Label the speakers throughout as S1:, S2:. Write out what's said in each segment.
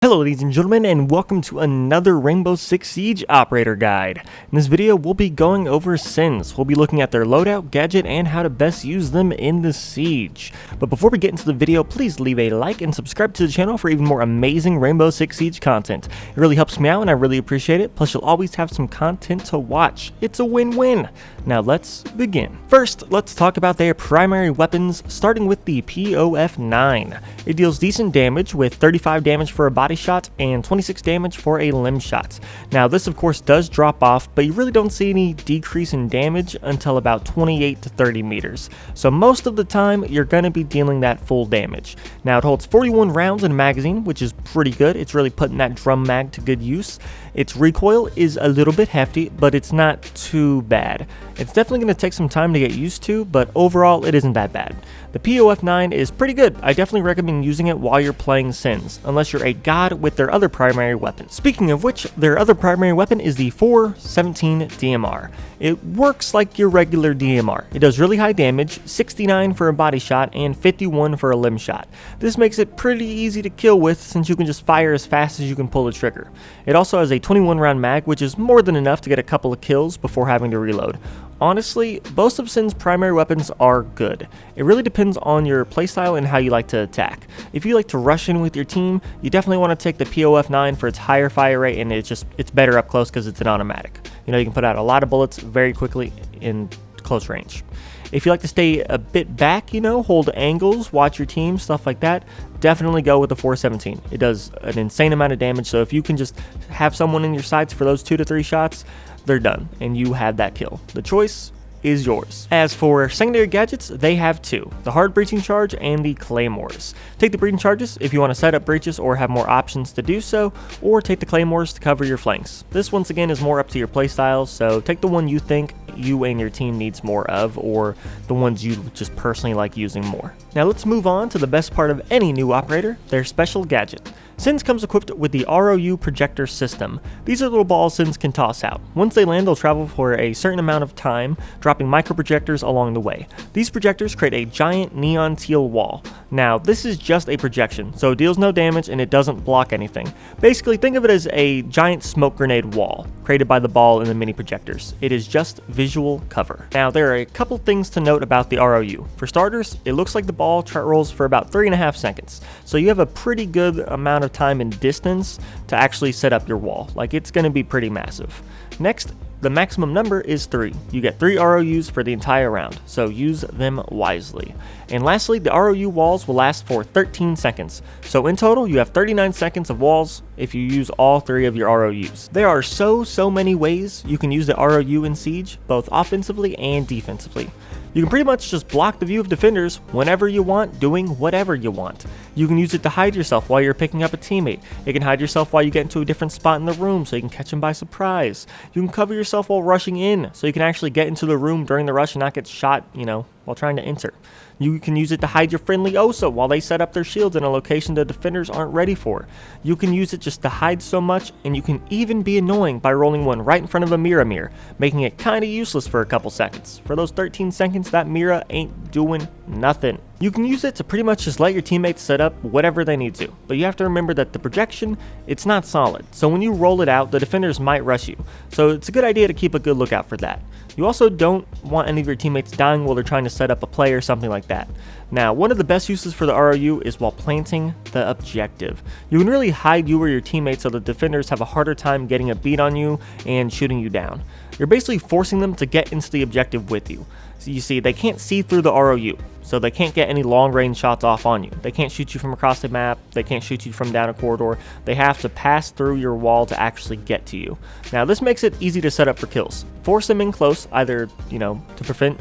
S1: Hello ladies and gentlemen, and welcome to another Rainbow Six Siege operator guide. In this video we'll be going over Sens. We'll be looking at their loadout, gadget, and how to best use them in the siege. But before we get into the video, please leave a like and subscribe to the channel for even more amazing Rainbow Six Siege content. It really helps me out and I really appreciate it, plus you'll always have some content to watch. It's a win-win. Now let's begin. First, let's talk about their primary weapons, starting with the POF-9. It deals decent damage with 35 damage for a body shot and 26 damage for a limb shot. Now this of course does drop off, but you really don't see any decrease in damage until about 28 to 30 meters. So most of the time you're going to be dealing that full damage. Now it holds 41 rounds in a magazine, which is pretty good. It's really putting that drum mag to good use. Its recoil is a little bit hefty, but it's not too bad. It's definitely going to take some time to get used to, but overall it isn't that bad. The POF-9 is pretty good. I definitely recommend using it while you're playing Sens, unless you're a god with their other primary weapon. Speaking of which, their other primary weapon is the 417 DMR. It works like your regular DMR. It does really high damage, 69 for a body shot and 51 for a limb shot. This makes it pretty easy to kill with since you can just fire as fast as you can pull the trigger. It also has a 21 round mag, which is more than enough to get a couple of kills before having to reload. Honestly, both of Sen's primary weapons are good. It really depends on your playstyle and how you like to attack. If you like to rush in with your team, you definitely want to take the POF-9 for its higher fire rate, and it's better up close because it's an automatic. You know, you can put out a lot of bullets very quickly in close range. If you like to stay a bit back, you know, hold angles, watch your team, stuff like that, definitely go with the 417. It does an insane amount of damage, so if you can just have someone in your sights for those 2 to 3 shots, they're done, and you have that kill. The choice is yours. As for secondary gadgets, they have 2, the hard breaching charge and the claymores. Take the breaching charges if you want to set up breaches or have more options to do so, or take the claymores to cover your flanks. This once again is more up to your playstyle, so take the one you think you and your team needs more of, or the ones you just personally like using more. Now let's move on to the best part of any new operator, their special gadget. Sens comes equipped with the ROU projector system. These are little balls Sens can toss out. Once they land, they'll travel for a certain amount of time, dropping micro projectors along the way. These projectors create a giant neon teal wall. Now, this is just a projection, so it deals no damage and it doesn't block anything. Basically, think of it as a giant smoke grenade wall created by the ball and the mini projectors. It is just visual cover. Now, there are a couple things to note about the ROU. For starters, it looks like the ball rolls for about 3.5 seconds, so you have a pretty good amount of time and distance to actually set up your wall. Like, it's going to be pretty massive. Next, the maximum number is 3. You get 3 ROUs for the entire round, so use them wisely. And lastly, the ROU walls will last for 13 seconds. So in total, you have 39 seconds of walls if you use all 3 of your ROUs. There are so many ways you can use the ROU in Siege, both offensively and defensively. You can pretty much just block the view of defenders whenever you want, doing whatever you want. You can use it to hide yourself while you're picking up a teammate. You can hide yourself while you get into a different spot in the room so you can catch them by surprise. You can cover yourself while rushing in so you can actually get into the room during the rush and not get shot, you know, while trying to enter. You can use it to hide your friendly OSA while they set up their shields in a location the defenders aren't ready for. You can use it just to hide so much, and you can even be annoying by rolling one right in front of a mirror, making it kinda useless for a couple seconds. For those 13 seconds, that mirror ain't doing nothing. You can use it to pretty much just let your teammates set up whatever they need to, but you have to remember that the projection, it's not solid, so when you roll it out, the defenders might rush you, so it's a good idea to keep a good lookout for that. You also don't want any of your teammates dying while they're trying to set up a play or something like that. Now, one of the best uses for the ROU is while planting the objective. You can really hide you or your teammates so the defenders have a harder time getting a beat on you and shooting you down. You're basically forcing them to get into the objective with you. So you see, they can't see through the ROU, so they can't get any long-range shots off on you. They can't shoot you from across the map, they can't shoot you from down a corridor. They have to pass through your wall to actually get to you. Now, this makes it easy to set up for kills. Force them in close, either, you know, to prevent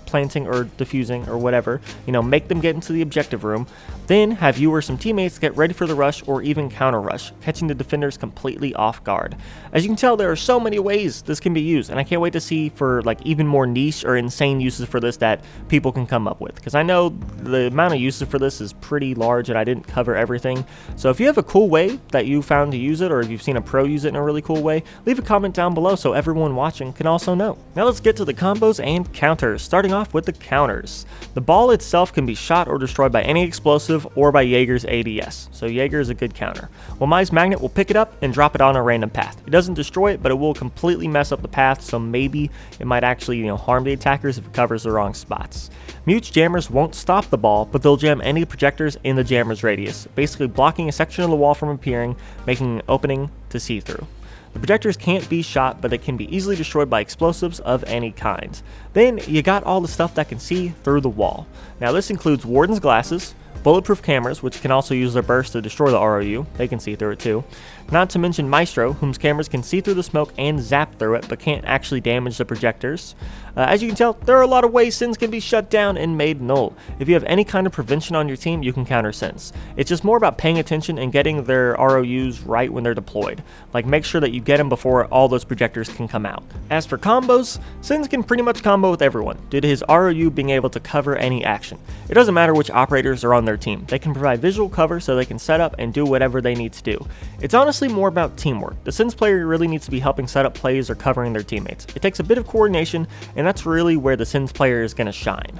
S1: planting or defusing or whatever, you know, make them get into the objective room, then have you or some teammates get ready for the rush or even counter rush, catching the defenders completely off guard. As you can tell, there are so many ways this can be used, and I can't wait to see for like even more niche or insane uses for this that people can come up with, because I know the amount of uses for this is pretty large and I didn't cover everything. So if you have a cool way that you found to use it, or if you've seen a pro use it in a really cool way, leave a comment down below so everyone watching can also know. Now let's get to the combos and counters, starting off with the counters. The ball itself can be shot or destroyed by any explosive explosive or by Jaeger's ADS, so Jaeger is a good counter. While Mai's magnet will pick it up and drop it on a random path. It doesn't destroy it, but it will completely mess up the path, so maybe it might actually harm the attackers if it covers the wrong spots. Mute's jammers won't stop the ball, but they'll jam any projectors in the jammer's radius, basically blocking a section of the wall from appearing, making an opening to see through. The projectors can't be shot, but they can be easily destroyed by explosives of any kind. Then you got all the stuff that can see through the wall. Now this includes Warden's glasses, bulletproof cameras, which can also use their burst to destroy the ROU, they can see through it too. Not to mention Maestro, whose cameras can see through the smoke and zap through it, but can't actually damage the projectors. As you can tell, there are a lot of ways Sens can be shut down and made null. If you have any kind of prevention on your team, you can counter Sens. It's just more about paying attention and getting their ROUs right when they're deployed. Like, make sure that you get them before all those projectors can come out. As for combos, Sens can pretty much combo with everyone, due to his ROU being able to cover any action. It doesn't matter which operators are on their team, they can provide visual cover so they can set up and do whatever they need to do. It's honestly more about teamwork. The Sens player really needs to be helping set up plays or covering their teammates. It takes a bit of coordination, and that's really where the Sens player is going to shine.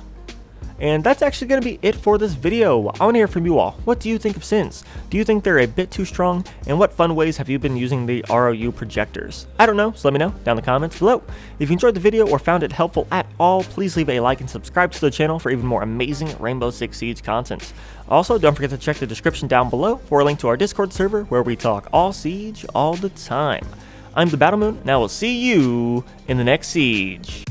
S1: And that's actually going to be it for this video. I want to hear from you all. What do you think of Sens? Do you think they're a bit too strong? And what fun ways have you been using the ROU projectors? I don't know, so let me know down in the comments below. If you enjoyed the video or found it helpful at all, please leave a like and subscribe to the channel for even more amazing Rainbow Six Siege content. Also, don't forget to check the description down below for a link to our Discord server where we talk all Siege all the time. I'm the Battle Moon, and I will see you in the next Siege.